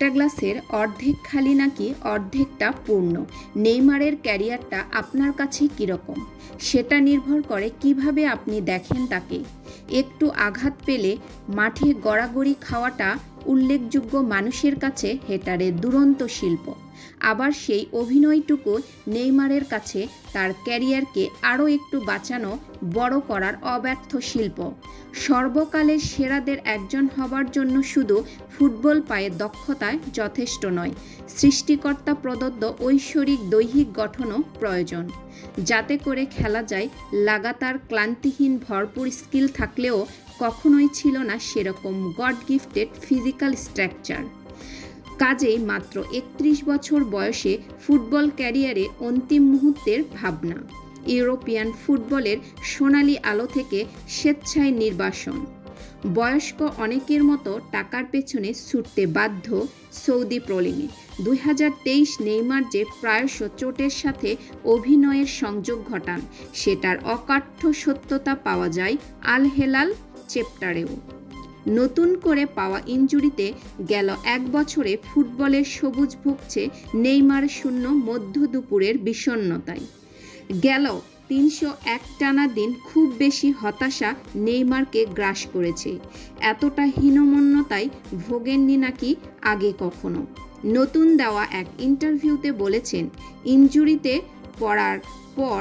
একটা গ্লাসের অর্ধেক খালি নাকি অর্ধেকটা পূর্ণ? নেইমারের ক্যারিয়ারটা আপনার কাছে কীরকম? সেটা নির্ভর করে কিভাবে আপনি দেখেন তাকে। একটু আঘাত পেলে মাঠে গড়াগড়ি খাওয়াটা উল্লেখযোগ্য মানুষের কাছে হেটারের দুরন্ত শিল্প। আবার সেই অভিনয়টুকু নেইমারের কাছে তার ক্যারিয়ারকে আরও একটু বাঁচানো, বড় করার অব্যর্থ শিল্প। সর্বকালের সেরাদের একজন হবার জন্য শুধু ফুটবল পায়ে দক্ষতায় যথেষ্ট নয়, সৃষ্টিকর্তা প্রদত্ত ঐশ্বরিক দৈহিক গঠনও প্রয়োজন, যাতে করে খেলা যায়। লাগাতার ক্লান্তিহীন ভরপুর স্কিল থাকলেও কখনোই ছিল না সেরকম গড গিফটেড ফিজিক্যাল স্ট্রাকচার। কাজেই মাত্র ৩১ বছর বয়সে ফুটবল ক্যারিয়ারে অন্তিম মুহূর্তের ভাবনা। ইউরোপিয়ান ফুটবলের সোনালি আলো থেকে স্বেচ্ছায় নির্বাসন। বয়স্ক অনেকের মতো টাকার পেছনে ছুটতে বাধ্য সৌদি প্রলিগে। ২০২৩ নেইমার যে প্রায়শ চোটের সাথে অভিনয়ের সংযোগ ঘটান, সেটার অকাঠ্য সত্যতা পাওয়া যায় আল হেলাল চ্যাপ্টারেও। নতুন করে পাওয়া ইনজুরিতে গেল এক বছরে ফুটবলের সবুজ ভুগছে নেইমার শূন্য মধ্য দুপুরের বিষণ্ণতায়। গেল ৩০১ টানা দিন খুব বেশি হতাশা নেইমারকে গ্রাস করেছে। এতটা হীনমন্যতায় ভোগেননি নাকি আগে কখনো। নতুন দেওয়া এক ইন্টারভিউতে বলেছেন, ইনজুরিতে পড়ার পর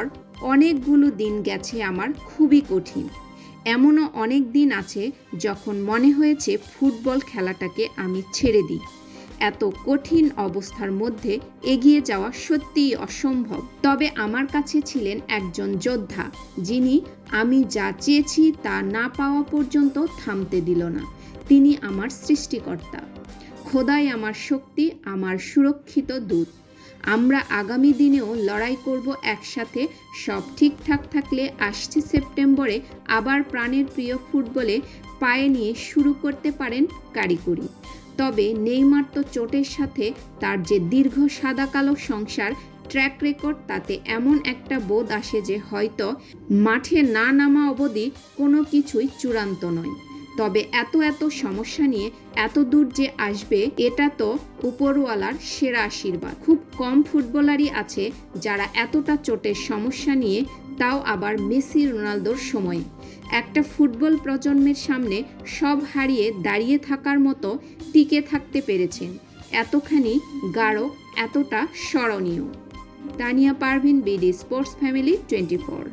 অনেকগুলো দিন গেছে আমার খুবই কঠিন। এমনও অনেক দিন আছে যখন মনে হয়েছে ফুটবল খেলাটাকে আমি ছেড়ে দিই। এত কঠিন অবস্থার মধ্যে এগিয়ে যাওয়া সত্যিই অসম্ভব। তবে আমার কাছে ছিলেন একজন যোদ্ধা, যিনি আমি যা চেয়েছি তা না পাওয়া পর্যন্ত থামতে দিল না। তিনি আমার সৃষ্টিকর্তা। খোদাই আমার শক্তি, আমার সুরক্ষিত দূত। আমরা আগামী দিনেও লড়াই করব একসাথে। সব ঠিকঠাক থাকলে আসছে সেপ্টেম্বরে আবার প্রাণের প্রিয় ফুটবলে পায়ে নিয়ে শুরু করতে পারেন কারিকুরি। তবে নেইমার তো চোটের সাথে তার যে দীর্ঘ সাদা কালো সংসার ট্র্যাক রেকর্ড, তাতে এমন একটা বোধ আসে যে হয়তো মাঠে না নামা অবধি কোনো কিছুই চূড়ান্ত নয়। তবে এত সমস্যা নিয়ে এত দূর যে আসবে, এটা তো উপরওয়ালার সেরা আশীর্বাদ। খুব কম ফুটবলারই আছে যারা এতটা চোটের সমস্যা নিয়ে, তাও আবার মেসি রোনালদোর সময়ে, একটা ফুটবল প্রজন্মের সামনে সব হারিয়ে দাঁড়িয়ে থাকার মতো টিকে থাকতে পেরেছেন। এতখানি গাঢ়, এতটা স্মরণীয়। Tania Parvin, BD sports family 24।